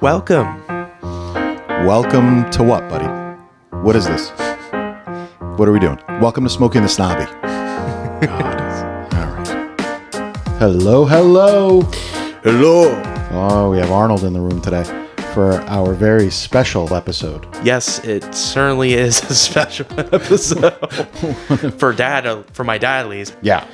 Welcome. Welcome to what, buddy? What is this? What are we doing? Welcome to Smoking the Snobby. God. All right. Hello. Hello. Oh, we have Arnold in the room today for our very special episode. Yes, it certainly is a special episode for my dad at least. Yeah.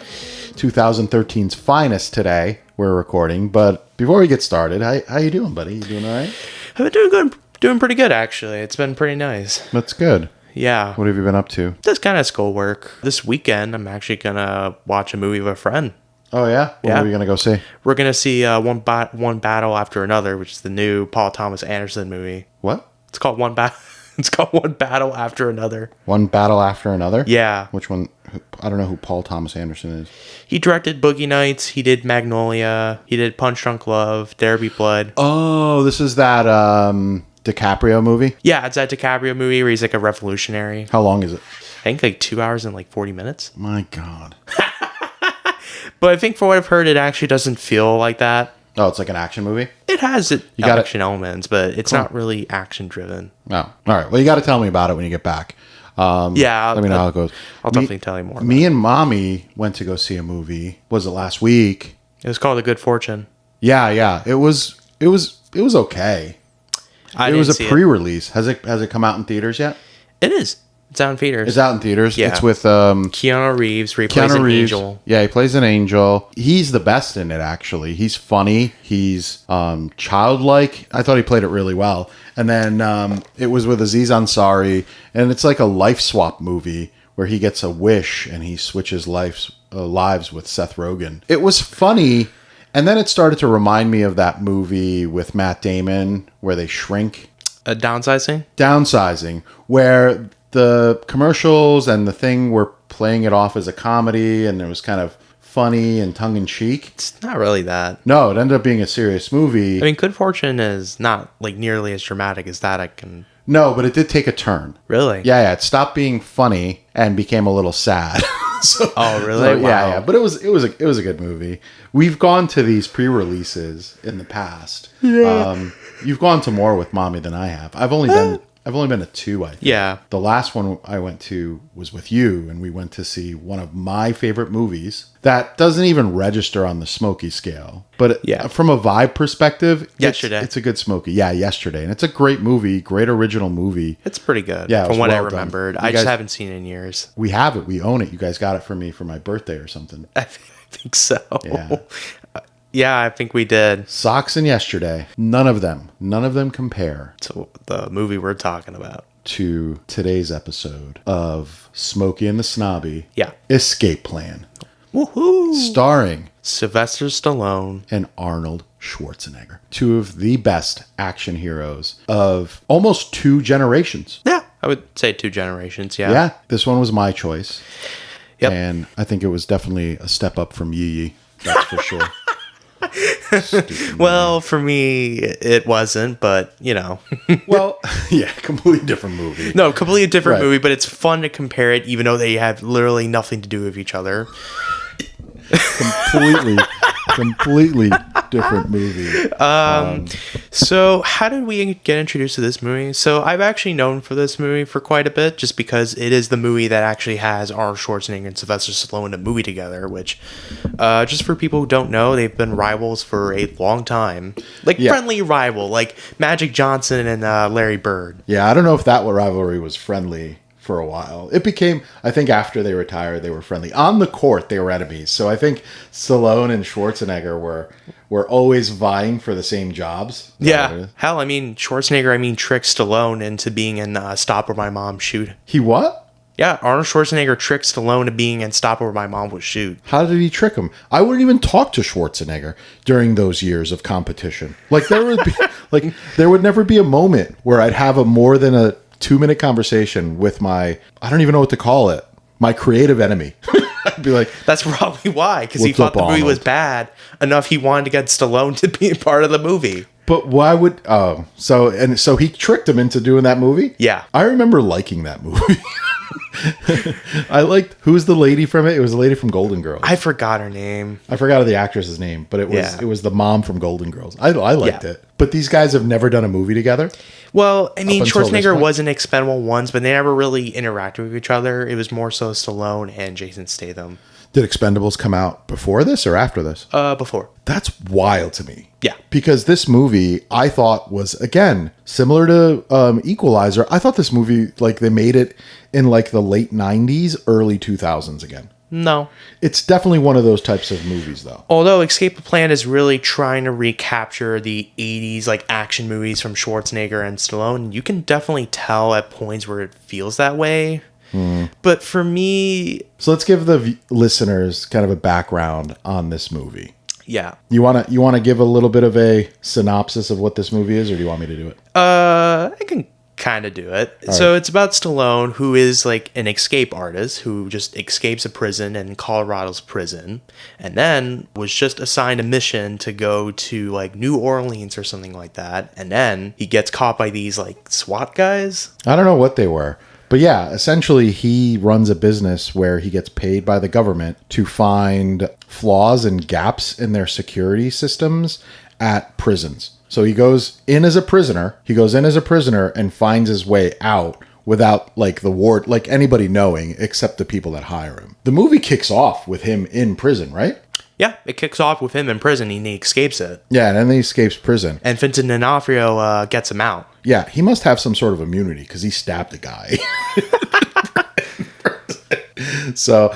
2013's finest today we're recording. But before we get started, how you doing, buddy? You doing all right? I've been doing good. Doing pretty good, actually. It's been pretty nice. That's good. Yeah. What have you been up to? Just kind of schoolwork. This weekend, I'm actually going to watch a movie with a friend. Oh, yeah? What are we going to go see? We're going to see One Battle After Another, which is the new Paul Thomas Anderson movie. What? It's called One Battle After Another. One Battle After Another? Yeah. Which one? I don't know who Paul Thomas Anderson is. He directed Boogie Nights. He did Magnolia. He did Punch Drunk Love, There Be Blood. Oh, this is that DiCaprio movie? Yeah, it's that DiCaprio movie where he's like a revolutionary. How long is it? I think like 2 hours and like 40 minutes. My God. But I think for what I've heard, it actually doesn't feel like that. Oh, it's like an action movie? It has action elements, but it's not really action driven. Oh, all right. Well, you got to tell me about it when you get back. Yeah. Let me know how it goes. I'll definitely tell you more. Me and Mommy went to go see a movie. Was it last week? It was called The Good Fortune. Yeah. It was okay. It was a pre-release. Has it come out in theaters yet? It is. It's out in theaters. It's out in theaters. Yeah. It's with Keanu Reeves. Where he plays an angel. Yeah, he plays an angel. He's the best in it, actually. He's funny. He's childlike. I thought he played it really well. And then it was with Aziz Ansari, and it's like a life swap movie where he gets a wish and he switches lives with Seth Rogen. It was funny, and then it started to remind me of that movie with Matt Damon where they shrink. Downsizing, where the commercials and the thing were playing it off as a comedy, and it was kind of funny and tongue-in-cheek. It's not really that. No, it ended up being a serious movie. I mean, Good Fortune is not like nearly as dramatic as that. No, but it did take a turn. Really? Yeah. It stopped being funny and became a little sad. Oh, really? Wow. Yeah. But it was a good movie. We've gone to these pre-releases in the past. Yeah. You've gone to more with Mommy than I have. I've only been to 2, I think. Yeah. The last one I went to was with you, and we went to see one of my favorite movies that doesn't even register on the Smokey scale. But from a vibe perspective, Yesterday. It's a good Smokey. Yeah, Yesterday. And it's a great movie, great original movie. It's pretty good. Yeah, from what I remembered. I just haven't seen it in years. We have it. We own it. You guys got it for me for my birthday or something. I think so. Yeah. Yeah, I think we did. Socks and Yesterday. None of them compare to the movie we're talking about. To today's episode of Smokey and the Snobby. Yeah. Escape Plan. Woohoo! Starring Sylvester Stallone and Arnold Schwarzenegger. 2 of the best action heroes of almost 2 generations. Yeah, I would say 2 generations, yeah. Yeah, this one was my choice. Yep. And I think it was definitely a step up from Yee Yee. That's for sure. Well, for me, it wasn't, but, you know. Well, yeah, completely different movie. No, completely different movie, but it's fun to compare it, even though they have literally nothing to do with each other. completely different movie. So how did we get introduced to this movie? So I've actually known for this movie for quite a bit, just because it is the movie that actually has Arnold Schwarzenegger and Sylvester Stallone in a movie together, which, just for people who don't know, they've been rivals for a long time. Friendly rival, like Magic Johnson and Larry Bird. Yeah, I don't know if that rivalry was friendly for a while. It became, I think after they retired, they were friendly. On the court, they were enemies. So I think Stallone and Schwarzenegger were always vying for the same jobs. Yeah. Hell, Schwarzenegger, tricked Stallone into being in Stop or My Mom Shoot. He what? Yeah, Arnold Schwarzenegger tricked Stallone into being in Stop or My Mom Would Shoot. How did he trick him? I wouldn't even talk to Schwarzenegger during those years of competition. There would never be a moment where I'd have more than a 2-minute conversation with I don't even know what to call it, my creative enemy. I'd be like, that's probably why, because he thought the movie was bad enough he wanted to get Stallone to be a part of the movie. But why would so he tricked him into doing that movie? Yeah. I remember liking that movie. I liked, who's the lady from it? It was the lady from Golden Girls. I forgot her name. I forgot the actress's name, but it was the mom from Golden Girls. I liked it. But these guys have never done a movie together. Well, I mean, until this Schwarzenegger point. was in Expendable ones, but they never really interacted with each other. It was more so Stallone and Jason Statham. Did Expendables come out before this or after this? Before. That's wild to me. Yeah. Because this movie, I thought, was, again, similar to Equalizer. I thought this movie, like, they made it in, like, the late 90s, early 2000s again. No. It's definitely one of those types of movies, though. Although Escape the Plan is really trying to recapture the 80s, like, action movies from Schwarzenegger and Stallone, you can definitely tell at points where it feels that way. But for me... So let's give the listeners kind of a background on this movie. Yeah. You wanna give a little bit of a synopsis of what this movie is, or do you want me to do it? I can kind of do it. So right. it's about Stallone, who is like an escape artist who just escapes a prison in Colorado's prison, and then was just assigned a mission to go to like New Orleans or something like that. And then he gets caught by these like SWAT guys. I don't know what they were. But yeah, essentially he runs a business where he gets paid by the government to find flaws and gaps in their security systems at prisons. So he goes in as a prisoner. He goes in as a prisoner and finds his way out without like the ward, like anybody knowing except the people that hire him. The movie kicks off with him in prison, right? Yeah, it kicks off with him in prison and he escapes it. Yeah, and then he escapes prison. And Vincent D'Onofrio gets him out. Yeah, he must have some sort of immunity because he stabbed a guy. So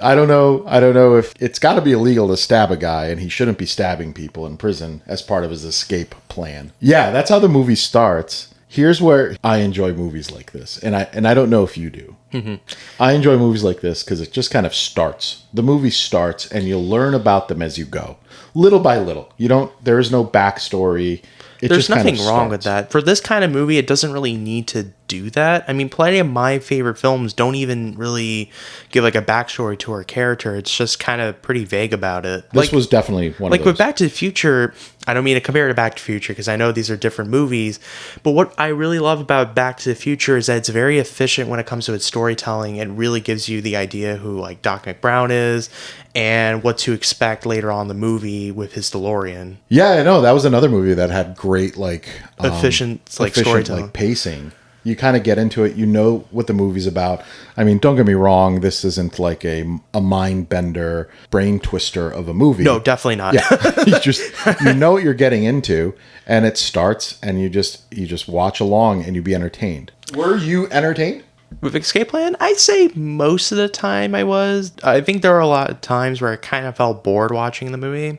I don't know if it's got to be illegal to stab a guy, and he shouldn't be stabbing people in prison as part of his escape plan. Yeah, that's how the movie starts. Here's where I enjoy movies like this, and I don't know if you do. Mm-hmm. I enjoy movies like this because it just kind of starts. The movie starts, and you'll learn about them as you go, little by little. There is no backstory. There's nothing wrong with that. For this kind of movie, it doesn't really need to do that. I mean, plenty of my favorite films don't even really give like a backstory to our character. It's just kind of pretty vague about it. This was definitely one of those. Like with Back to the Future, I don't mean to compare it to Back to the Future because I know these are different movies, but what I really love about Back to the Future is that it's very efficient when it comes to its storytelling. It really gives you the idea who like Doc McBrown is and what to expect later on in the movie with his DeLorean. Yeah, I know. That was another movie that had great like efficient storytelling, like pacing. You kind of get into it. You know what the movie's about. I mean, don't get me wrong. This isn't like a mind bender, brain twister of a movie. No, definitely not. Yeah, you know what you're getting into, and it starts, and you just watch along, and you be entertained. Were you entertained? With Escape Plan, I'd say most of the time I was. I think there were a lot of times where I kind of felt bored watching the movie.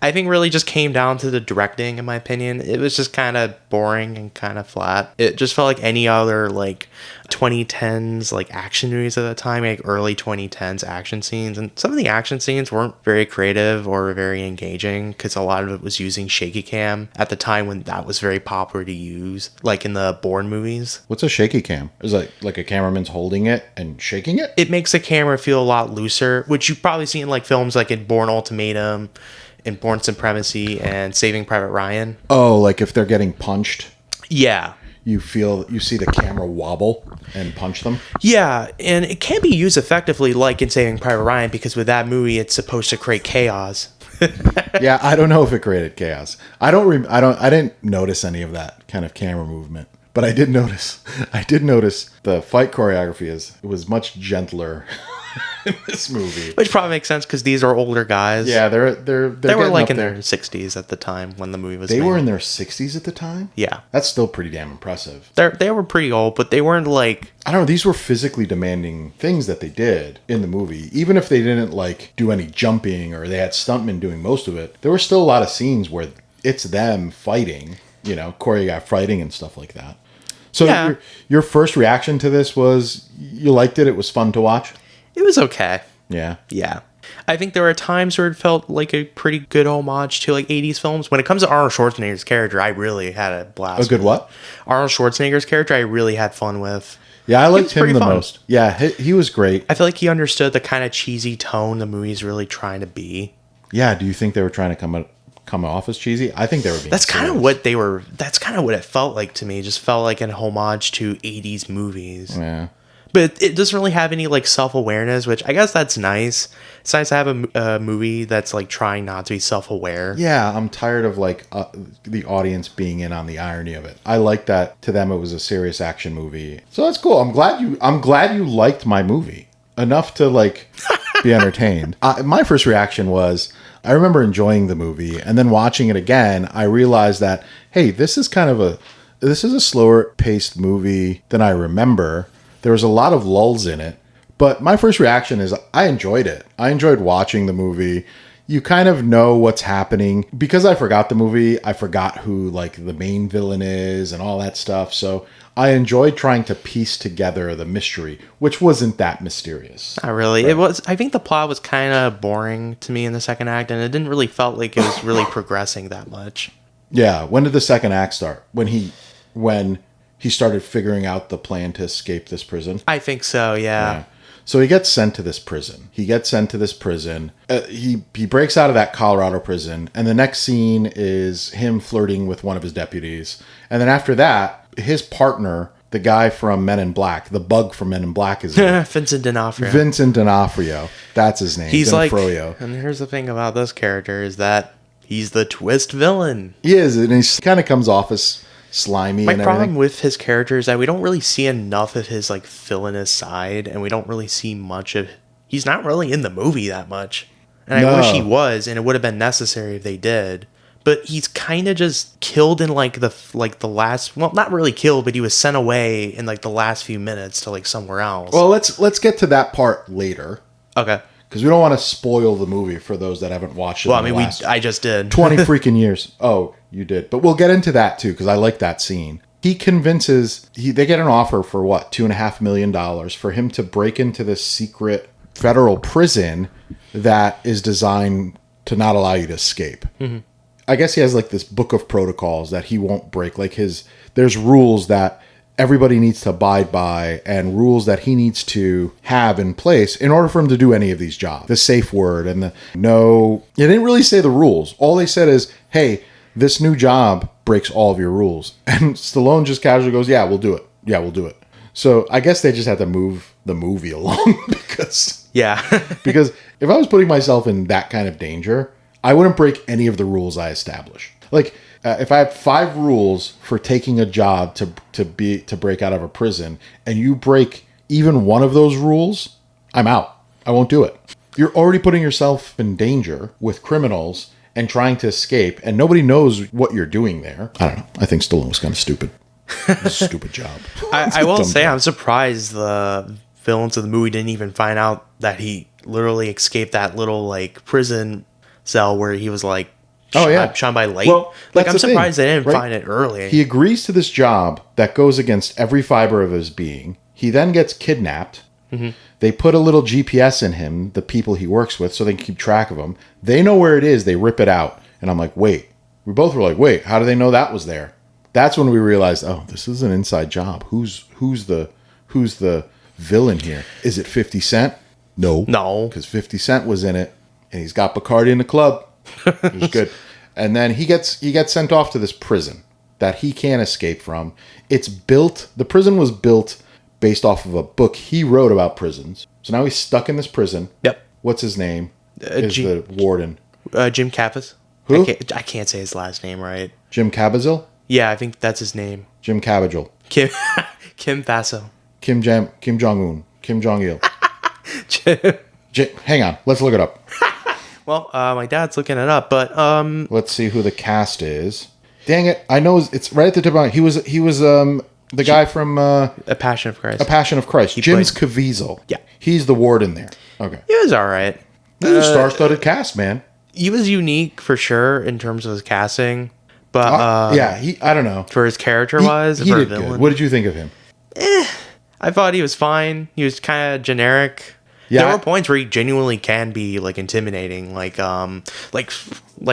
I think really just came down to the directing, in my opinion. It was just kind of boring and kind of flat. It just felt like any other like 2010s like action movies at the time, like early 2010s action scenes. And some of the action scenes weren't very creative or very engaging because a lot of it was using shaky cam at the time when that was very popular to use, like in the Bourne movies. What's a shaky cam? Is it like a cameraman's holding it and shaking it? It makes the camera feel a lot looser, which you've probably seen in like films like in Bourne Ultimatum, in Bourne Supremacy, and Saving Private Ryan. Oh, like if they're getting punched? Yeah. You see the camera wobble and punch them? Yeah, and it can be used effectively like in Saving Private Ryan because with that movie it's supposed to create chaos. Yeah, I don't know if it created chaos. I didn't notice any of that kind of camera movement. But I did notice the fight choreography was much gentler in this movie. Which probably makes sense because these are older guys. Yeah, they were like in their 60s at the time when the movie was made. They were in their 60s at the time? Yeah. That's still pretty damn impressive. They were pretty old, but they weren't like... I don't know, these were physically demanding things that they did in the movie. Even if they didn't like do any jumping or they had stuntmen doing most of it, there were still a lot of scenes where it's them fighting, choreographed fighting and stuff like that. So yeah. Your first reaction to this was you liked it? It was fun to watch? It was okay. Yeah. Yeah. I think there were times where it felt like a pretty good homage to like 80s films. When it comes to Arnold Schwarzenegger's character, I really had a blast. A good what? Arnold Schwarzenegger's character, I really had fun with. Yeah, I liked him the most. Yeah, he was great. I feel like he understood the kind of cheesy tone the movie's really trying to be. Yeah, do you think they were trying to come off as cheesy? I think they were being That's kind of what they were. That's kind of what it felt like to me. It just felt like an homage to 80s movies. Yeah. But it doesn't really have any like self-awareness, which I guess that's nice. It's nice to have a movie that's like trying not to be self-aware. Yeah, I'm tired of like the audience being in on the irony of it. I like that to them it was a serious action movie. So that's cool. I'm glad you liked my movie enough to like be entertained. My first reaction was I remember enjoying the movie, and then watching it again, I realized that hey, this is a slower paced movie than I remember. There was a lot of lulls in it, but my first reaction is I enjoyed it. I enjoyed watching the movie. You kind of know what's happening. Because I forgot the movie, I forgot who like the main villain is and all that stuff. So I enjoyed trying to piece together the mystery, which wasn't that mysterious. Not really. Right. It was. I think the plot was kind of boring to me in the second act, and it didn't really felt like it was really progressing that much. Yeah. When did the second act start? When he started figuring out the plan to escape this prison? I think so, yeah. So he gets sent to this prison. He breaks out of that Colorado prison, and the next scene is him flirting with one of his deputies. And then after that, his partner, the guy from Men in Black, the bug from Men in Black is Vincent D'Onofrio. Vincent D'Onofrio. That's his name. He's D'Onofrio. like, and here's the thing about this character is that he's the twist villain. He is, and he kind of comes off as slimy. My problem with his character is that we don't really see enough of his like villainous side, and we don't really see much of. He's not really in the movie that much, and I wish he was, and it would have been necessary if they did. But he's kind of just killed in like the last. Well, not really killed, but he was sent away in like the last few minutes to like somewhere else. Well, let's get to that part later. Okay. Because we don't want to spoil the movie for those that haven't watched it. Well, I mean, I just did 20 freaking years. Oh, you did, but we'll get into that too because I like that scene. He convinces. They get an offer for what $2.5 million for him to break into this secret federal prison that is designed to not allow you to escape. Mm-hmm. I guess he has like this book of protocols that he won't break. Like there's rules that everybody needs to abide by and rules that he needs to have in place in order for him to do any of these jobs. The safe word and they didn't really say the rules. All they said is, hey, this new job breaks all of your rules. And Stallone just casually goes, yeah, we'll do it. Yeah, we'll do it. So I guess they just had to move the movie along because if I was putting myself in that kind of danger, I wouldn't break any of the rules I establish. Like if I have 5 rules for taking a job to break out of a prison, and you break even one of those rules, I'm out. I won't do it. You're already putting yourself in danger with criminals and trying to escape, and nobody knows what you're doing there. I don't know. I think Stallone was kind of stupid. It was a stupid job. I will say I'm surprised the villains of the movie didn't even find out that he literally escaped that little like prison cell where he was like shone by light. Well, like I'm surprised they didn't find it early. He agrees to this job that goes against every fiber of his being. He then gets kidnapped. Mm-hmm. They put a little GPS in him, the people he works with, so they can keep track of him. They know where it is. They rip it out. And I'm like, wait. We both were like, wait, how do they know that was there? That's when we realized, oh, this is an inside job. Who's the villain here? Is it 50 Cent? No. Because 50 Cent was in it, and he's got Bacardi in the club. It was good. And then he gets sent off to this prison that he can't escape from. The prison was built based off of a book he wrote about prisons. So now he's stuck in this prison. Yep. What's his name? The warden. Jim Caviezel. Who? I can't say his last name right. Jim Caviezel? Yeah, I think that's his name. Jim Caviezel. Kim Faso. Kim Jong-un. Kim Jong-il. Hang on. Let's look it up. Well, my dad's looking it up, but let's see who the cast is. Dang it! I know it's right at the tip of my. He was the guy from A Passion of Christ. A Passion of Christ. Jim's Caviezel. Yeah, he's the warden there. Okay, he was all right. This is a star-studded cast, man. He was unique for sure in terms of his casting, but I don't know for his character wise. He did good. What did you think of him? I thought he was fine. He was kind of generic. Yeah. There were points where he genuinely can be like intimidating, like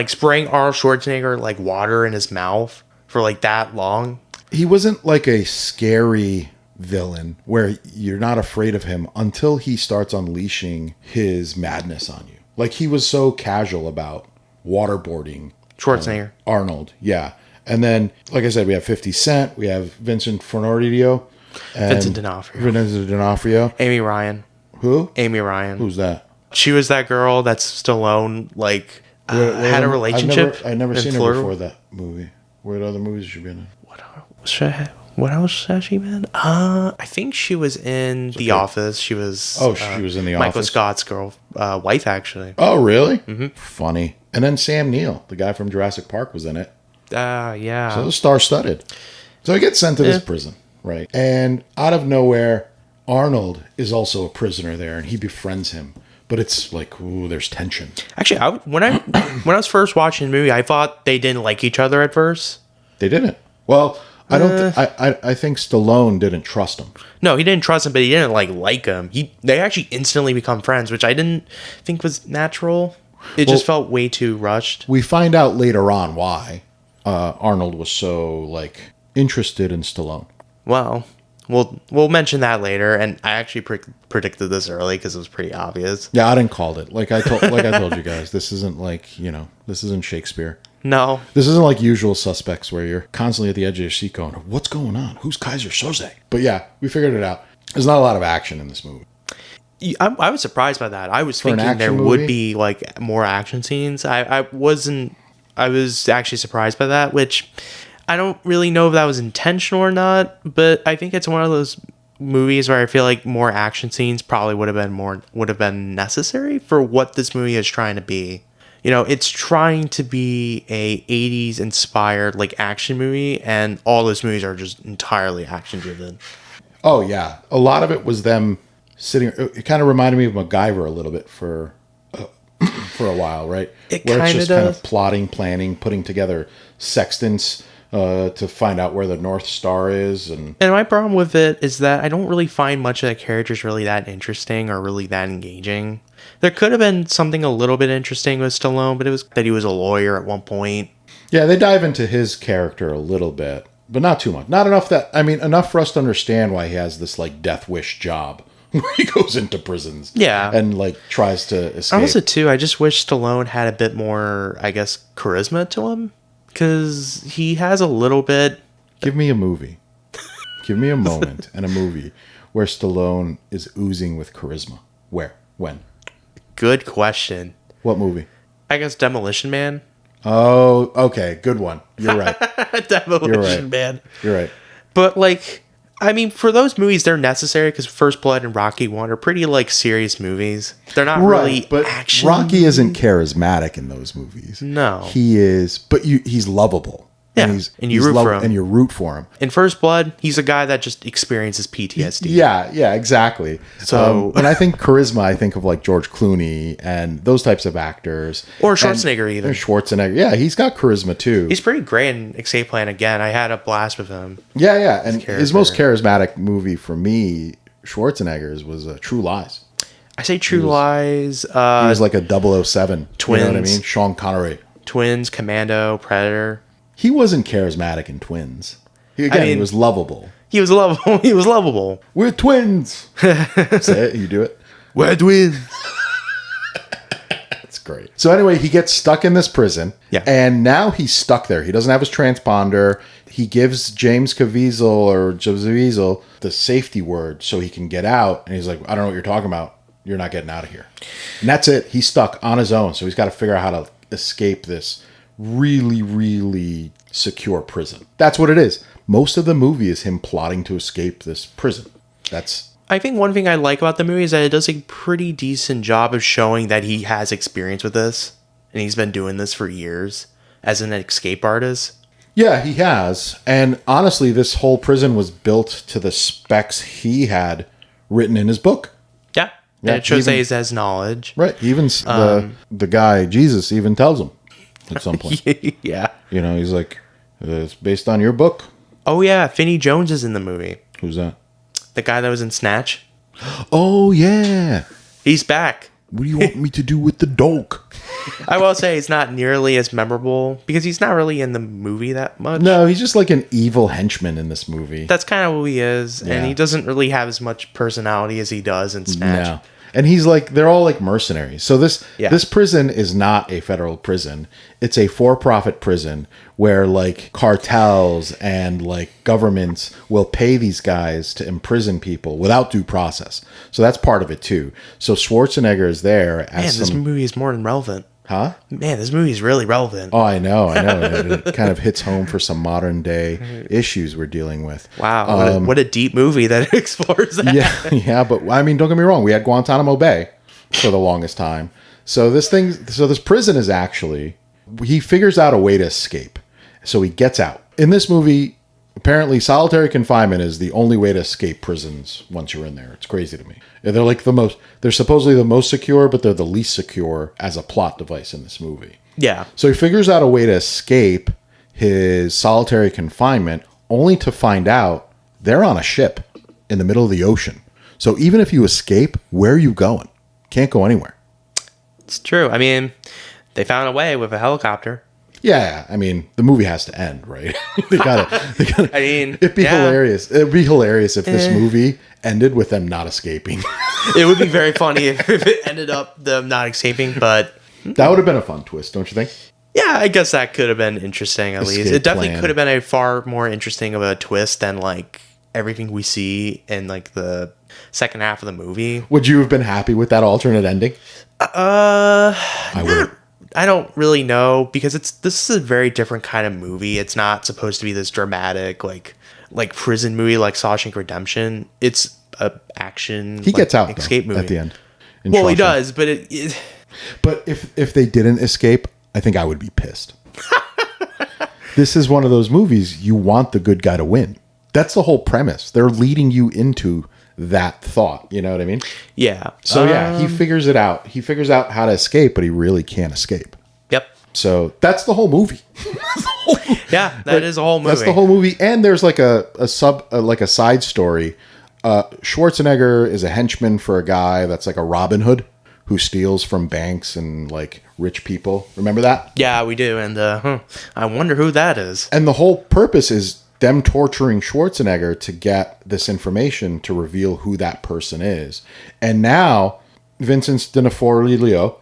spraying Arnold Schwarzenegger like water in his mouth for like that long. He wasn't like a scary villain where you're not afraid of him until he starts unleashing his madness on you. Like he was so casual about waterboarding Schwarzenegger. Arnold, yeah. And then, like I said, we have 50 Cent, we have Vincent D'Onofrio. Vincent D'Onofrio. Vincent D'Onofrio. Amy Ryan. Who? Amy Ryan. Who's that? She was that girl that Stallone had a relationship. I've never seen her Florida. before that movie. What other movies has she been in? What else has she been? I think she was in The Office. She was. Oh, she was in The Michael Office? Scott's wife, actually. Oh, really? Mm-hmm. Funny. And then Sam Neill, the guy from Jurassic Park, was in it. Yeah. So it was star-studded. So he gets sent to this prison, right? And out of nowhere, Arnold is also a prisoner there, and he befriends him. But it's like, ooh, there's tension. Actually, when I was first watching the movie, I thought they didn't like each other at first. They didn't. Well, I don't. I think Stallone didn't trust him. No, he didn't trust him, but he didn't like him. They actually instantly become friends, which I didn't think was natural. It just felt way too rushed. We find out later on why Arnold was so interested in Stallone. Well, we'll mention that later, and I actually predicted this early because it was pretty obvious. Yeah, I didn't call it. Like I told you guys, this isn't this isn't Shakespeare. No. This isn't like Usual Suspects where you're constantly at the edge of your seat going, what's going on? Who's Kaiser Soze? But yeah, we figured it out. There's not a lot of action in this movie. I was surprised by that. I was thinking there would be more action scenes. I was actually surprised by that, which I don't really know if that was intentional or not, but I think it's one of those movies where I feel like more action scenes probably would have been necessary for what this movie is trying to be. It's trying to be a 80s inspired action movie, and all those movies are just entirely action driven. Oh yeah. A lot of it was them sitting. It kind of reminded me of MacGyver a little bit for a while, right? It kind of plotting, planning, putting together sextants to find out where the North Star is. And my problem with it is that I don't really find much of the characters really that interesting or really that engaging. There could have been something a little bit interesting with Stallone, but it was that he was a lawyer at one point. Yeah, they dive into his character a little bit, but not too much. Not enough enough for us to understand why he has this death wish job where he goes into prisons. Yeah. And tries to escape. Also, too, I just wish Stallone had a bit more, I guess, charisma to him. Because he has a little bit. Give me a movie. Give me a moment and a movie where Stallone is oozing with charisma. Where? When? Good question. What movie? I guess Demolition Man. Oh, okay. Good one. You're right. Demolition Man. You're right. But, for those movies, they're necessary because First Blood and Rocky 1 are pretty, serious movies. They're not really but action. Rocky isn't charismatic in those movies. No. He is, but he's lovable. Yeah, and you root for him. And you root for him. In First Blood, he's a guy that just experiences PTSD. Yeah, exactly. So, and I think charisma, I think of George Clooney and those types of actors. Or Schwarzenegger even. Schwarzenegger. Yeah, he's got charisma too. He's pretty great in Escape Plan again. I had a blast with him. Yeah. And his most charismatic movie for me, Schwarzenegger's, was True Lies. I say True Lies. He was like a 007. Twins. You know what I mean? Sean Connery. Twins, Commando, Predator. He wasn't charismatic in Twins. He was lovable. He was lovable. We're twins. Say it. You do it. We're twins. That's great. So anyway, he gets stuck in this prison. Yeah. And now he's stuck there. He doesn't have his transponder. He gives James Caviezel the safety word so he can get out. And he's like, I don't know what you're talking about. You're not getting out of here. And that's it. He's stuck on his own. So he's got to figure out how to escape this really, really secure prison. That's what it is. Most of the movie is him plotting to escape this prison. I think one thing I like about the movie is that it does a pretty decent job of showing that he has experience with this. And he's been doing this for years as an escape artist. Yeah, he has. And honestly, this whole prison was built to the specs he had written in his book. Yeah. And it shows that he has knowledge. Right. Even the guy, Jesus, even tells him at some point. Yeah. He's like, it's based on your book. Oh, yeah. Finney Jones is in the movie. Who's that? The guy that was in Snatch. Oh, yeah. He's back. What do you want me to do with the dog? I will say it's not nearly as memorable because he's not really in the movie that much. No, he's just like an evil henchman in this movie. That's kind of who he is. Yeah. And he doesn't really have as much personality as he does in Snatch. No. And he's like, they're all like mercenaries. So Yeah. this prison is not a federal prison. It's a for-profit prison where like cartels and like governments will pay these guys to imprison people without due process. So that's part of it too. So Schwarzenegger is there as Man, this movie is more than relevant. Huh? Man, this movie is really relevant. Oh, I know. It kind of hits home for some modern day issues we're dealing with. Wow, what a deep movie that explores that. Yeah, but I mean, don't get me wrong. We had Guantanamo Bay for the longest time. So this prison is actually, he figures out a way to escape. So he gets out. In this movie, apparently solitary confinement is the only way to escape prisons once you're in there. It's crazy to me. They're like they're supposedly the most secure, but they're the least secure as a plot device in this movie. Yeah. So he figures out a way to escape his solitary confinement, only to find out they're on a ship in the middle of the ocean. So even if you escape, where are you going? Can't go anywhere. It's true. I mean, they found a way with a helicopter. Yeah, I mean, the movie has to end, right? they gotta. I mean, it'd be hilarious. It'd be hilarious if this movie ended with them not escaping. It would be very funny if it ended up them not escaping, but that would have been a fun twist, don't you think? Yeah, I guess that could have been interesting at least. It definitely could have been a far more interesting of a twist than like everything we see in like the second half of the movie. Would you have been happy with that alternate ending? I would. I don't really know because this is a very different kind of movie. It's not supposed to be this dramatic like prison movie like Shawshank Redemption. It's a action. He gets out escape movie at the end. Well, he does, but But if they didn't escape, I think I would be pissed. This is one of those movies you want the good guy to win. That's the whole premise. They're leading you into that thought. You know what I mean? Yeah. So yeah, he figures it out. He figures out how to escape, but he really can't escape. Yep. So that's the whole movie. Yeah, that is a whole movie. That's the whole movie. And there's like a side story. Schwarzenegger is a henchman for a guy that's like a Robin Hood who steals from banks and like rich people. Remember that? Yeah, we do. And I wonder who that is. And the whole purpose is them torturing Schwarzenegger to get this information to reveal who that person is. And now Vincent D'Onofrio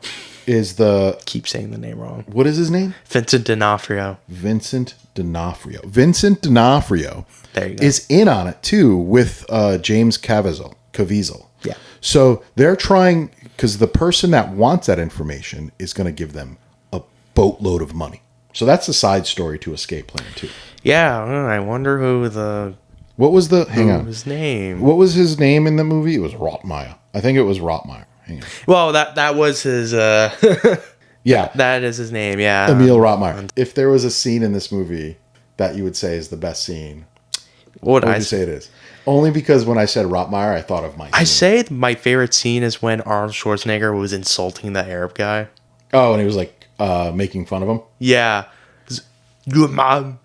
is the... Keep saying the name wrong. What is his name? Vincent D'Onofrio. Vincent D'Onofrio. Vincent D'Onofrio there you go. is in on it too with James Caviezel. Yeah. So they're trying... Because the person that wants that information is going to give them a boatload of money. So that's the side story to Escape Plan 2. Yeah, I wonder who the... What was the... Hang on. His name? What was his name in the movie? It was Rotmeyer. I think it was Rotmeyer. Hang on. Well, that was his... Yeah. That is his name, yeah. Emil Rotmeyer. If there was a scene in this movie that you would say is the best scene, what would you say it is? Only because when I said Rotmeyer, I thought of my scene. I say my favorite scene is when Arnold Schwarzenegger was insulting the Arab guy. Oh, and he was like making fun of him? Yeah. Good mom.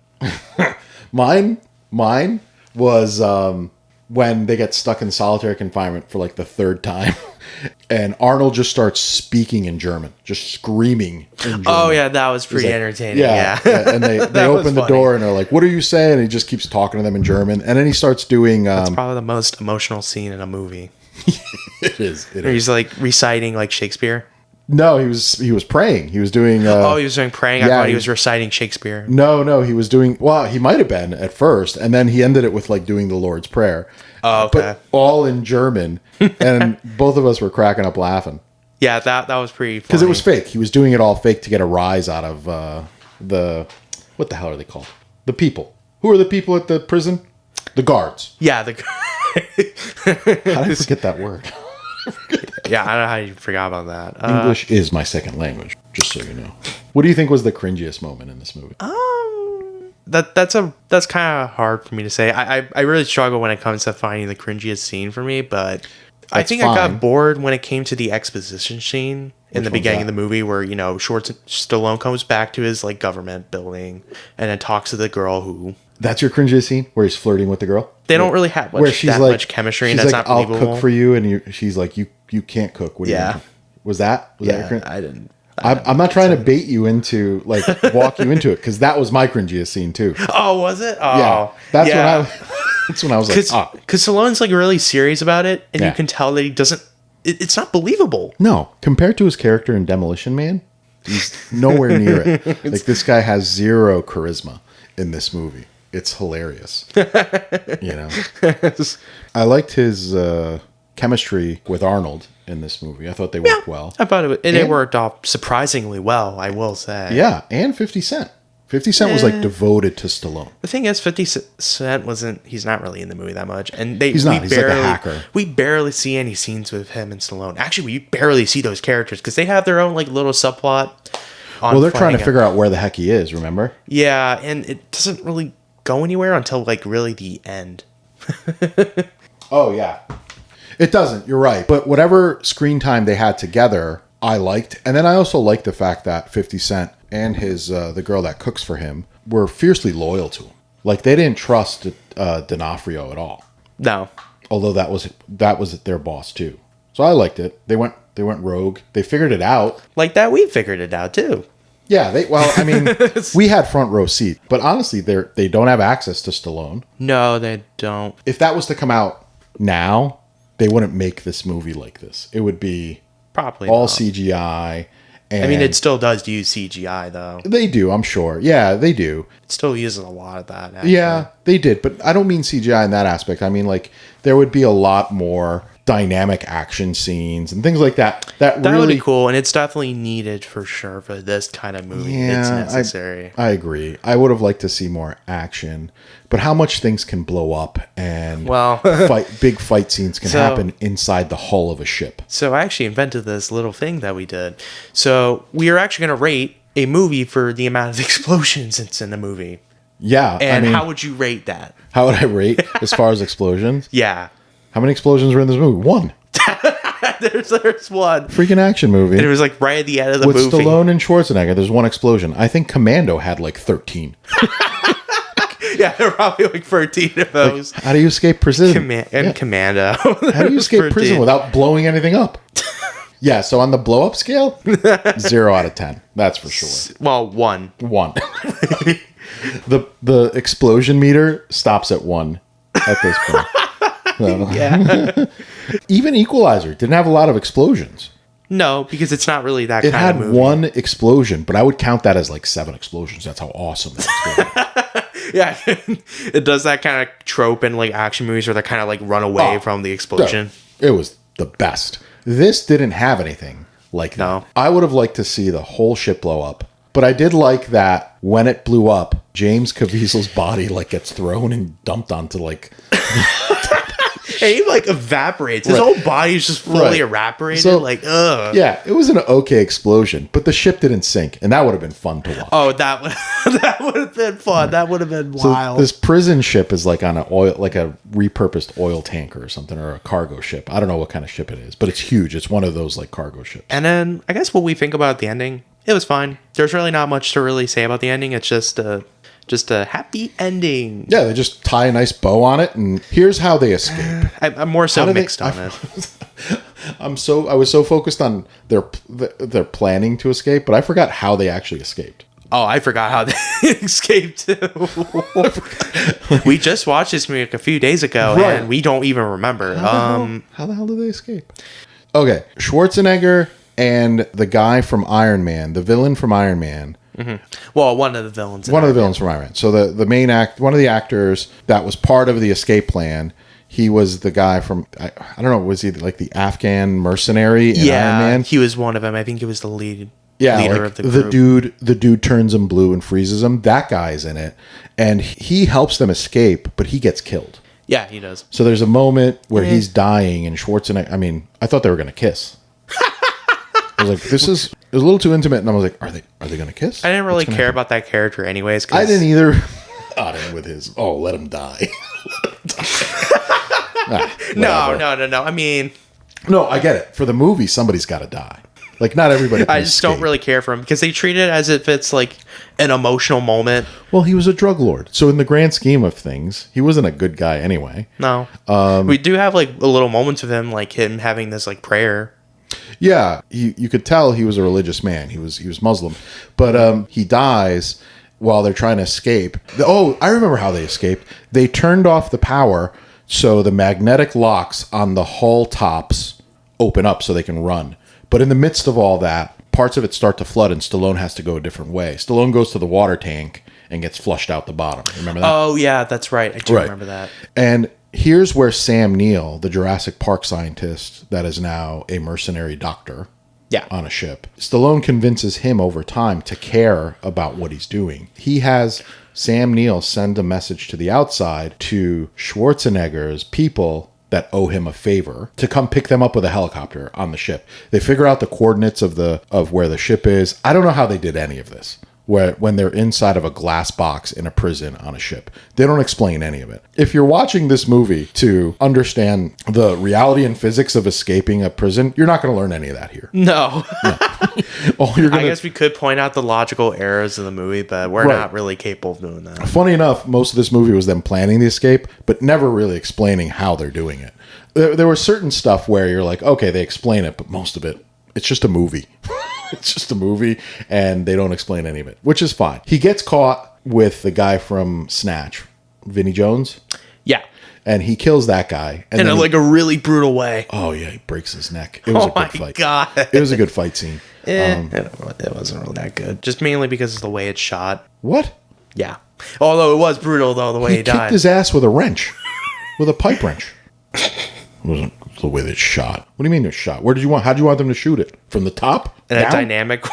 Mine was when they get stuck in solitary confinement for like the third time. And Arnold just starts speaking in German, just screaming in German. Oh, yeah, that was pretty entertaining. Yeah. And they open the door and they're like, what are you saying? And he just keeps talking to them in German. And then he starts doing... That's probably the most emotional scene in a movie. It is. He's like reciting like Shakespeare. No, he was praying. He was doing... he was doing praying? I thought he was reciting Shakespeare. No, he was doing... Well, he might have been at first. And then he ended it with like doing the Lord's Prayer. Oh, okay. But all in German. And both of us were cracking up laughing. Yeah, that was pretty funny. Because it was fake. He was doing it all fake to get a rise out of the... What the hell are they called? The people. Who are the people at the prison? The guards. Yeah, How did I forget that word? Yeah, I don't know how you forgot about that. English is my second language, just so you know. What do you think was the cringiest moment in this movie? That's kind of hard for me to say. I really struggle when it comes to finding the cringiest scene for me, but I think I got bored when it came to the exposition scene in the beginning of the movie where, you know, Stallone comes back to his like government building and then talks to the girl who... That's your cringiest scene where he's flirting with the girl? They don't really have much chemistry, and that's not believable. I'll cook for you, and she's like, you can't cook. What do you mean? Was that your cringe? I didn't. I'm not trying to bait you into, like, walk you into it, because that was my cringiest scene, too. Oh, was it? Oh. Yeah. That's when I was like, Because Stallone's, like, really serious about it, and you can tell that he doesn't... it's not believable. No, compared to his character in Demolition Man, he's nowhere near it. Like, this guy has zero charisma in this movie. It's hilarious. I liked his chemistry with Arnold in this movie. I thought they worked well. I thought it worked off surprisingly well, I will say. Yeah, and 50 Cent. 50 Cent was like devoted to Stallone. The thing is, 50 Cent he's not really in the movie that much. And he's like a hacker. We barely see any scenes with him and Stallone. Actually, we barely see those characters because they have their own like little subplot. Well, they're trying to figure out where the heck he is, remember? Yeah, and it doesn't really go anywhere until like really the end. Oh, yeah. It doesn't, you're right. But whatever screen time they had together, I liked. And then I also liked the fact that 50 Cent and his the girl that cooks for him were fiercely loyal to him. Like, they didn't trust D'Onofrio at all. No. Although that was their boss too. So I liked it. They went rogue. They figured it out. Like that, we figured it out too. Yeah, we had front row seat. But honestly, they don't have access to Stallone. No, they don't. If that was to come out now, they wouldn't make this movie like this. It would be probably all not. CGI. And I mean, it still does use CGI, though. They do, I'm sure. Yeah, they do. It still uses a lot of that. Actually. Yeah, they did. But I don't mean CGI in that aspect. I mean, like, there would be a lot more dynamic action scenes and things like that. That really would be cool, and it's definitely needed for sure for this kind of movie. Yeah, it's necessary. I agree. I would have liked to see more action, but how much things can blow up and big fight scenes can happen inside the hull of a ship. So I actually invented this little thing that we did. So we are actually going to rate a movie for the amount of explosions it's in the movie. Yeah. And how would you rate that? How would I rate as far as explosions? Yeah. How many explosions were in this movie? One. there's one. Freaking action movie. And it was like right at the end of the movie. With Stallone and Schwarzenegger, there's one explosion. I think Commando had like 13. Yeah, there were probably like 13 of those. Like, how do you escape prison? Commando. How do you escape prison without blowing anything up? Yeah, so on the blow up scale, 0 out of 10. That's for sure. Well, 1. 1. The explosion meter stops at 1 at this point. Yeah. Even Equalizer didn't have a lot of explosions. No, because it's not really that kind of movie. It had one explosion, but I would count that as like 7 explosions. That's how awesome that is. Yeah, it does that kind of trope in like action movies where they kind of like run away from the explosion. It was the best. This didn't have anything like that. I would have liked to see the whole ship blow up. But I did like that when it blew up, James Caviezel's body like gets thrown and dumped onto like... And he like evaporates. His whole body's just fully evaporated. So, like, ugh. Yeah, it was an okay explosion, but the ship didn't sink, and that would have been fun to watch. Oh, that would have been fun. That would have been wild. So this prison ship is like on a repurposed oil tanker or something, or a cargo ship. I don't know what kind of ship it is, but it's huge. It's one of those like cargo ships. And then I guess what we think about the ending, it was fine. There's really not much to really say about the ending. It's just a happy ending. Yeah, they just tie a nice bow on it, and here's how they escape. I'm more so mixed on it. I was so focused on their planning to escape, but I forgot how they actually escaped. Oh, I forgot how they escaped too. We just watched this movie like a few days ago, and we don't even remember. How the hell did they escape? Okay, Schwarzenegger and the guy from Iron Man, the villain from Iron Man. Mm-hmm. Well, one of the villains. One of the villains from Iron Man. So the main one of the actors that was part of the escape plan. He was the guy from I don't know. Was he like the Afghan mercenary in Iron Man? He was one of them. I think he was the leader like of the group. The dude turns him blue and freezes him. That guy's in it, and he helps them escape, but he gets killed. Yeah, he does. So there's a moment where he's dying, and Schwarzenegger. I mean, I thought they were gonna kiss. I was like, it was a little too intimate, and I was like, are they going to kiss? I didn't really care about that character anyways. I didn't either. With his, let him die. No. I mean... No, I get it. For the movie, somebody's got to die. Like, not everybody I just don't really care for him, because they treat it as if it's like an emotional moment. Well, he was a drug lord. So in the grand scheme of things, he wasn't a good guy anyway. No. We do have like little moments of him, like him having this like prayer. Yeah, you could tell he was a religious man. He was Muslim, but he dies while they're trying to escape. I remember how they escaped. They turned off the power, so the magnetic locks on the hull tops open up so they can run. But in the midst of all that, parts of it start to flood and Stallone has to go a different way. Stallone goes to the water tank and gets flushed out the bottom. Remember that? Oh, yeah, that's right. I do remember that. And here's where Sam Neill, the Jurassic Park scientist that is now a mercenary doctor on a ship, Stallone convinces him over time to care about what he's doing. He has Sam Neill send a message to the outside to Schwarzenegger's people that owe him a favor to come pick them up with a helicopter on the ship. They figure out the coordinates of where the ship is. I don't know how they did any of this. When they're inside of a glass box in a prison on a ship. They don't explain any of it. If you're watching this movie to understand the reality and physics of escaping a prison, you're not going to learn any of that here. No. I guess we could point out the logical errors of the movie, but we're not really capable of doing that. Funny enough, most of this movie was them planning the escape, but never really explaining how they're doing it. There was certain stuff where you're like, okay, they explain it, but most of it, it's just a movie. It's just a movie, and they don't explain any of it, which is fine. He gets caught with the guy from Snatch, Vinnie Jones. Yeah. And he kills that guy. And in a really brutal way. Oh, yeah, he breaks his neck. It was a good fight. God. It was a good fight scene. It wasn't really that good. Just mainly because of the way it's shot. What? Yeah. Although it was brutal, though, the way he died. He kicked his ass with a wrench. With a pipe wrench. It wasn't the way it's shot. What do you mean it's shot? How'd you want them to shoot it? From the top? In down? a dynamic way.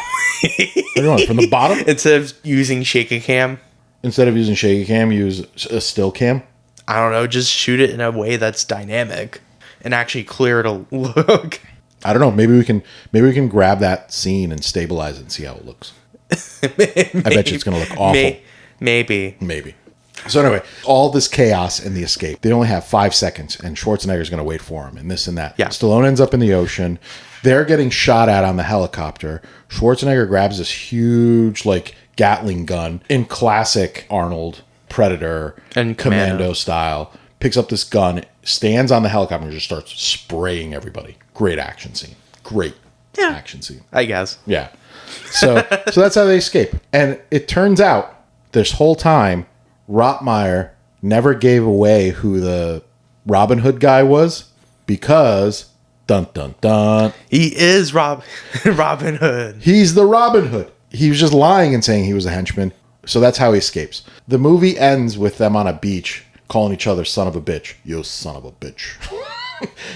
What do you want? From the bottom? Instead of using shaky cam. Instead of using shaky cam, use a still cam? I don't know. Just shoot it in a way that's dynamic. And actually clear it a look. I don't know. Maybe we can grab that scene and stabilize it and see how it looks. I bet you it's going to look awful. Maybe. So anyway, all this chaos in the escape. They only have 5 seconds, and Schwarzenegger's going to wait for him, and this and that. Yeah. Stallone ends up in the ocean. They're getting shot at on the helicopter. Schwarzenegger grabs this huge, Gatling gun in classic Arnold Predator and Commando style. Picks up this gun, stands on the helicopter, and just starts spraying everybody. Great action scene. Action scene. I guess. Yeah. So that's how they escape. And it turns out this whole time, Rottmeier never gave away who the Robin Hood guy was because, dun dun dun, he is Robin Hood. He's the Robin Hood. He was just lying and saying he was a henchman. So that's how he escapes. The movie ends with them on a beach calling each other son of a bitch. You son of a bitch.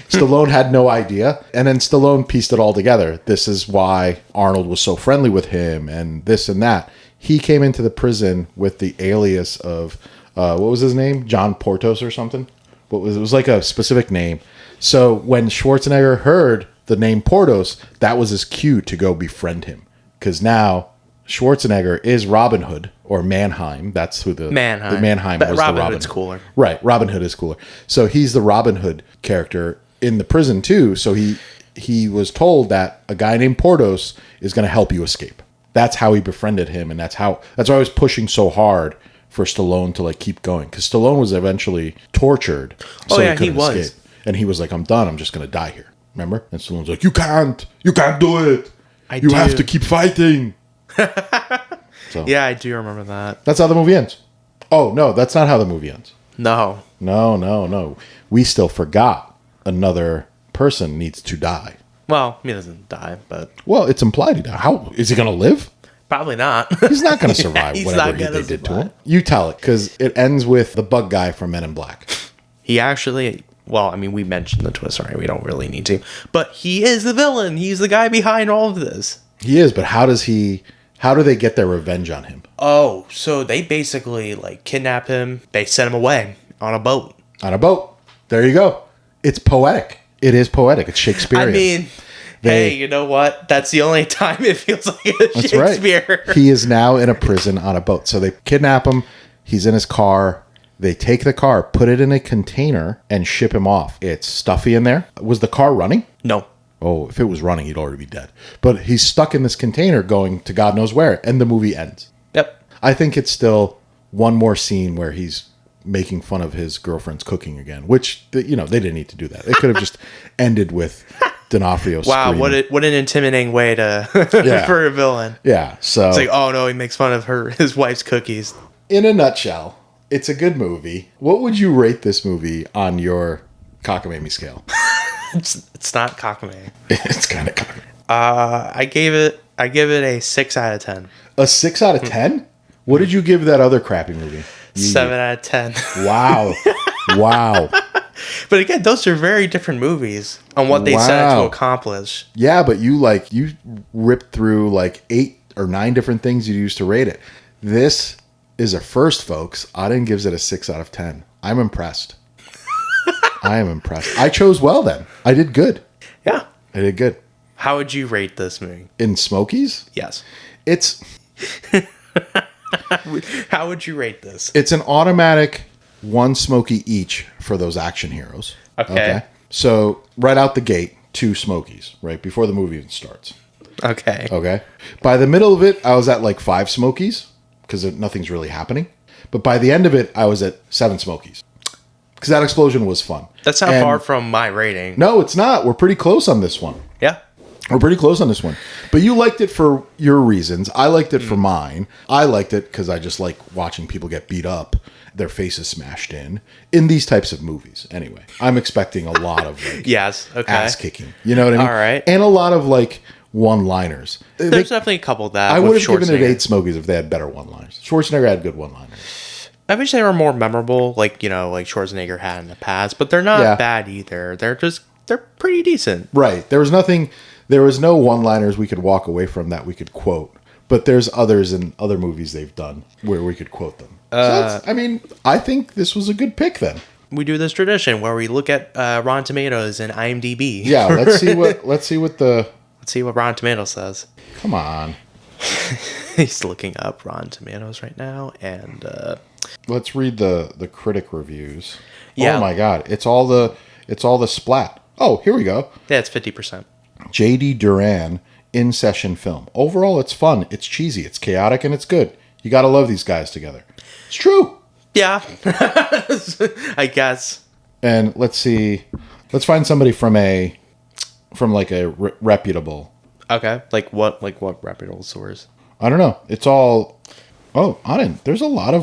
Stallone had no idea. And then Stallone pieced it all together. This is why Arnold was so friendly with him and this and that. He came into the prison with the alias of, what was his name? John Portos or something? It was like a specific name. So when Schwarzenegger heard the name Portos, that was his cue to go befriend him. Because now Schwarzenegger is Robin Hood or Mannheim. That's who the Mannheim but was. Robin the Robin Hood's cooler. Right. Robin Hood is cooler. So he's the Robin Hood character in the prison too. So he was told that a guy named Portos is going to help you escape. That's how he befriended him, and that's why I was pushing so hard for Stallone to keep going, because Stallone was eventually tortured. So he was. Escape. And he was like, "I'm done. I'm just going to die here." Remember? And Stallone's like, "You can't do it. You have to keep fighting." So, yeah, I do remember that. That's how the movie ends. Oh no, that's not how the movie ends. No. We still forgot another person needs to die. Well, he doesn't die, but... Well, it's implied he died. How? Is he going to live? Probably not. He's not going to survive whatever they did to him. You tell it, because it ends with the bug guy from Men in Black. He actually... Well, I mean, we mentioned the twist already. We don't really need to. But he is the villain. He's the guy behind all of this. He is, but how do they get their revenge on him? Oh, so they basically, kidnap him. They send him away on a boat. On a boat. There you go. It's poetic. It is poetic. It's Shakespearean. I mean, hey, you know what? That's the only time it feels like a Shakespeare. Right. He is now in a prison on a boat. So they kidnap him. He's in his car. They take the car, put it in a container, and ship him off. It's stuffy in there. Was the car running? No. Oh, if it was running, he'd already be dead. But he's stuck in this container going to God knows where. And the movie ends. Yep. I think it's still one more scene where he's making fun of his girlfriend's cooking again, which, they didn't need to do that. They could have just ended with D'Onofrio screaming. Wow, what an intimidating way to for a villain. Yeah, so... It's like, oh no, he makes fun of his wife's cookies. In a nutshell, it's a good movie. What would you rate this movie on your cockamamie scale? It's not cockamamie. It's kind of cocky. I give it a 6 out of 10. A 6 out of 10? What did you give that other crappy movie? 7 out of 10. Wow. Wow. But again, those are very different movies on what they set out to accomplish. Yeah, but you ripped through like 8 or 9 different things you used to rate it. This is a first, folks. Auden gives it a 6 out of 10. I'm impressed. I am impressed. I chose well then. I did good. Yeah. I did good. How would you rate this movie? In Smokies? Yes. It's How would you rate this? It's an automatic 1 Smoky each for those action heroes. Okay. So right out the gate, 2 Smokies, right? Before the movie even starts. Okay. Okay. By the middle of it, I was at like 5 Smokies because nothing's really happening. But by the end of it, I was at 7 Smokies because that explosion was fun. That's not far from my rating. No, it's not. We're pretty close on this one. Yeah. We're pretty close on this one. But you liked it for your reasons. I liked it for mine. I liked it because I just like watching people get beat up, their faces smashed in these types of movies. Anyway, I'm expecting a lot of like yes, okay. ass kicking. You know what I mean? All right. And a lot of like one-liners. There's definitely a couple of that. I would have given it 8 Smokies if they had better one-liners. Schwarzenegger had good one-liners. I wish they were more memorable, like Schwarzenegger had in the past, but they're not bad either. They're pretty decent. Right. There was no one-liners we could walk away from that we could quote. But there's others in other movies they've done where we could quote them. I think this was a good pick then. We do this tradition where we look at Rotten Tomatoes and IMDb. Yeah, let's see what Rotten Tomatoes says. Come on. He's looking up Rotten Tomatoes right now, and let's read the critic reviews. Yeah. Oh my god, it's all the splat. Oh, here we go. Yeah, it's 50%. J.D. Duran, In Session Film. Overall, it's fun, it's cheesy, it's chaotic, and it's good. You gotta love these guys together. It's true. Yeah. I guess. And let's see. Let's find somebody from a reputable. Okay. Like what reputable source? I don't know. It's all. Oh, Auden, there's a lot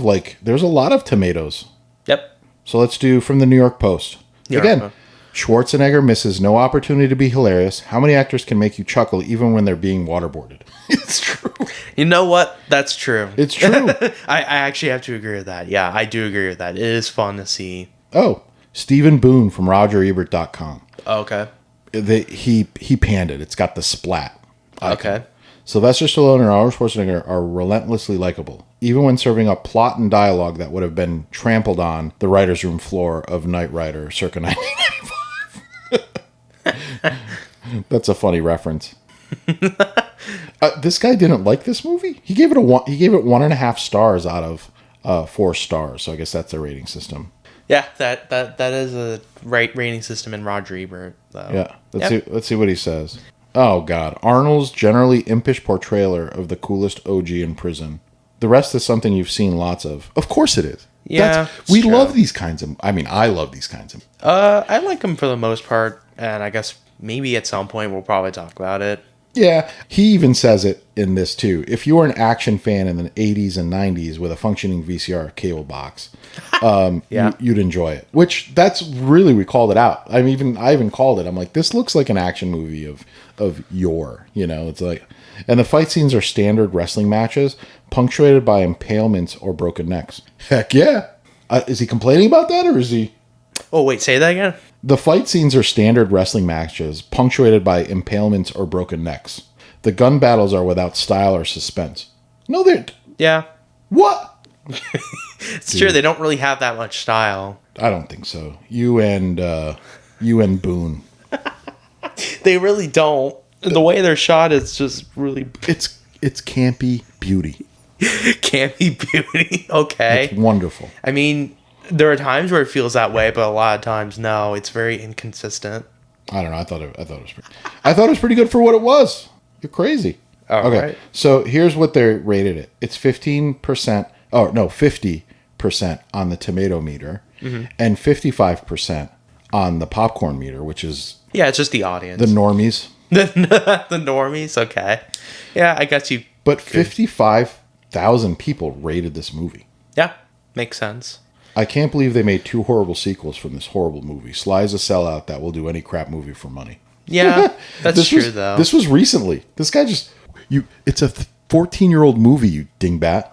of tomatoes. Yep. So let's do from the New York Post. Again, Schwarzenegger misses no opportunity to be hilarious. How many actors can make you chuckle even when they're being waterboarded? It's true. You know what? That's true. It's true. I actually have to agree with that. Yeah, I do agree with that. It is fun to see. Oh, Stephen Boone from RogerEbert.com. Okay. He panned it. It's got the splat. Okay. Sylvester Stallone and Arnold Schwarzenegger are relentlessly likable, even when serving up plot and dialogue that would have been trampled on the writer's room floor of Knight Rider circa 1995. That's a funny reference. This guy didn't like this movie. He gave it 1.5 stars out of 4 stars. So I guess that's a rating system. Yeah, that is a rating system in Roger Ebert, though. Yeah, let's see what he says. Oh God, Arnold's generally impish portrayal of the coolest OG in prison. The rest is something you've seen lots of. Of course it is. Yeah, we love these kinds of. I mean, I love these kinds of. I like them for the most part, and I guess maybe at some point we'll probably talk about it. Yeah, he even says it in this too. If you were an action fan in the 80s and 90s with a functioning VCR cable box, you'd enjoy it. Which that's really, we called it out. I even called it. I'm like, this looks like an action movie of yore. It's like, and the fight scenes are standard wrestling matches, punctuated by impalements or broken necks. Heck yeah! Is he complaining about that, or is he? Oh wait, say that again. The fight scenes are standard wrestling matches, punctuated by impalements or broken necks. The gun battles are without style or suspense. No, they're... Yeah. What? It's true, they don't really have that much style. I don't think so. You and Boone. They really don't. The way they're shot is just really... It's campy beauty. Campy beauty? Okay. It's wonderful. I mean... There are times where it feels that way, but a lot of times, no. It's very inconsistent. I don't know. I thought it was pretty good for what it was. You're crazy. Okay. Right. So here's what they rated it. It's 15%. Oh no, 50% on the tomato meter, and 55% on the popcorn meter, which is it's just the audience, the normies. the normies. Okay. Yeah, I guess you. But 55,000 people rated this movie. Yeah, makes sense. I can't believe they made 2 horrible sequels from this horrible movie. Sly is a sellout that will do any crap movie for money. Yeah, that's true, though. This was recently. This guy just... It's a 14-year-old movie, you dingbat.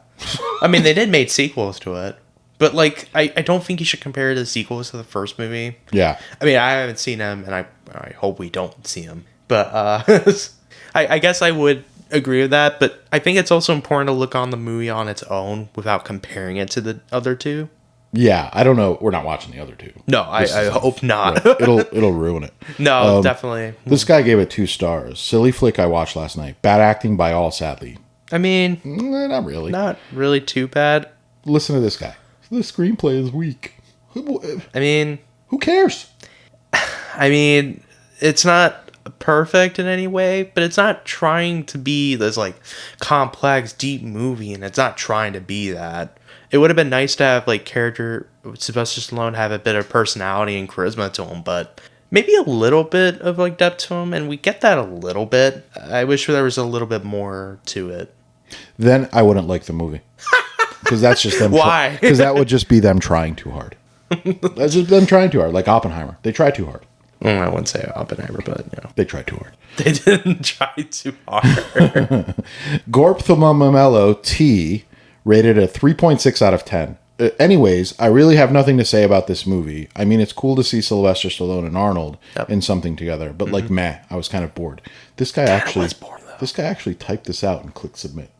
I mean, they did make sequels to it. But, like, I don't think you should compare the sequels to the first movie. Yeah. I mean, I haven't seen them, and I hope we don't see them. But I guess I would agree with that. But I think it's also important to look on the movie on its own without comparing it to the other two. Yeah, I don't know. We're not watching the other two. No, I hope not. Right. It'll ruin it. No, definitely. This guy gave it 2 stars. Silly flick I watched last night. Bad acting by all, sadly. I mean, not really. Not really too bad. Listen to this guy. The screenplay is weak. I mean, who cares? I mean, it's not perfect in any way, but it's not trying to be this like complex, deep movie, and it's not trying to be that. It would have been nice to have like character Sylvester Stallone have a bit of personality and charisma to him, but maybe a little bit of like depth to him, and we get that a little bit. I wish there was a little bit more to it. Then I wouldn't like the movie. Because that's just them. Why? Because that would just be them trying too hard. That's just them trying too hard. Like Oppenheimer. They tried too hard. I wouldn't say Oppenheimer, but you know. They tried too hard. They didn't try too hard. Gorp Thumamelo T rated a 3.6 out of 10. Anyways, I really have nothing to say about this movie. I mean, it's cool to see Sylvester Stallone and Arnold in something together, but like meh, I was kind of bored. This guy actually typed this out and clicked submit.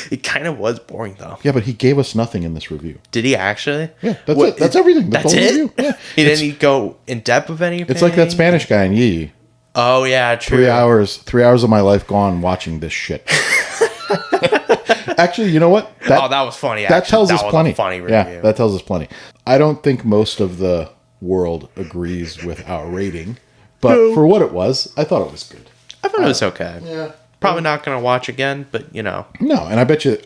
It kind of was boring, though. Yeah, but he gave us nothing in this review. Did he actually? Yeah, that's it. That's everything. That's it? Review. Yeah. He didn't go in depth with anything? It's like that Spanish guy in Yee. Oh, yeah, true. 3 hours of my life gone watching this shit. Actually, you know what? That was funny. That tells us plenty. Funny review. Yeah, that tells us plenty. I don't think most of the world agrees with our rating, but for what it was, I thought it was good. I thought it was okay. Yeah. Probably not going to watch again, but you know. No, and I bet you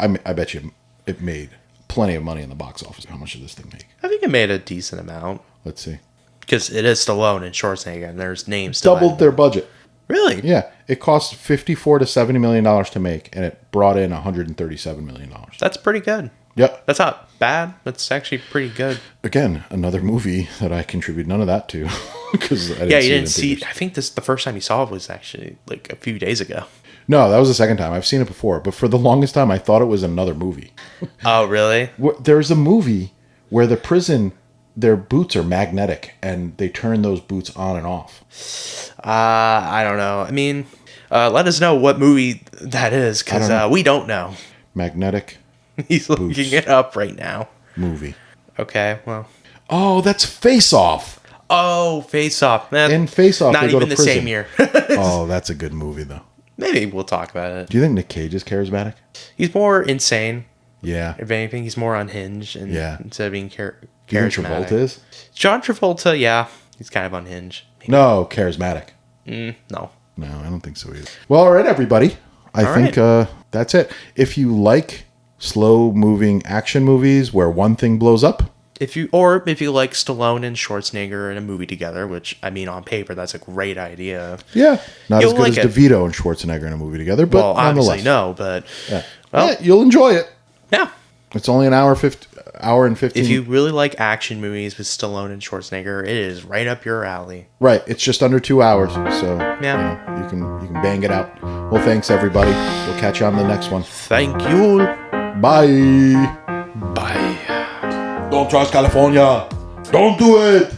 it made plenty of money in the box office. How much did this thing make? I think it made a decent amount. Let's see. Because it is Stallone and Schwarzenegger, and there's names. Doubled their budget. Really? Yeah. It cost $54 to $70 million to make, and it brought in $137 million. That's pretty good. Yep. That's not bad. That's actually pretty good. Again, another movie that I contribute none of that to. Because I didn't see I think the first time you saw it was actually like a few days ago. No, that was the second time. I've seen it before. But for the longest time, I thought it was another movie. Oh, really? There's a movie where the prison, their boots are magnetic, and they turn those boots on and off. I don't know. I mean, let us know what movie that is, because we don't know. Magnetic He's looking it up right now. Movie. Okay, well. Oh, that's Face Off. Oh, Face Off. In Face Off, not they go even to the prison. same year. Oh, that's a good movie, though. Maybe we'll talk about it. Do you think Nick Cage is charismatic? He's more insane. Yeah. If anything, he's more unhinged instead of being charismatic. Do you think Travolta is? John Travolta, yeah. He's kind of unhinged. Maybe. No, charismatic. No. No, I don't think so either. Well, all right, everybody. I think that's it. If you like slow-moving action movies where one thing blows up, if you like Stallone and Schwarzenegger in a movie together, which I mean on paper that's a great idea. Yeah, not as good like as DeVito and Schwarzenegger in a movie together, but obviously nonetheless, no. But yeah, you'll enjoy it. Yeah, it's only an hour and 15. If you really like action movies with Stallone and Schwarzenegger, it is right up your alley. Right, it's just under 2 hours, so yeah, you can bang it out. Well, thanks everybody. We'll catch you on the next one. Thank you. Bye. Bye. Don't trust California. Don't do it.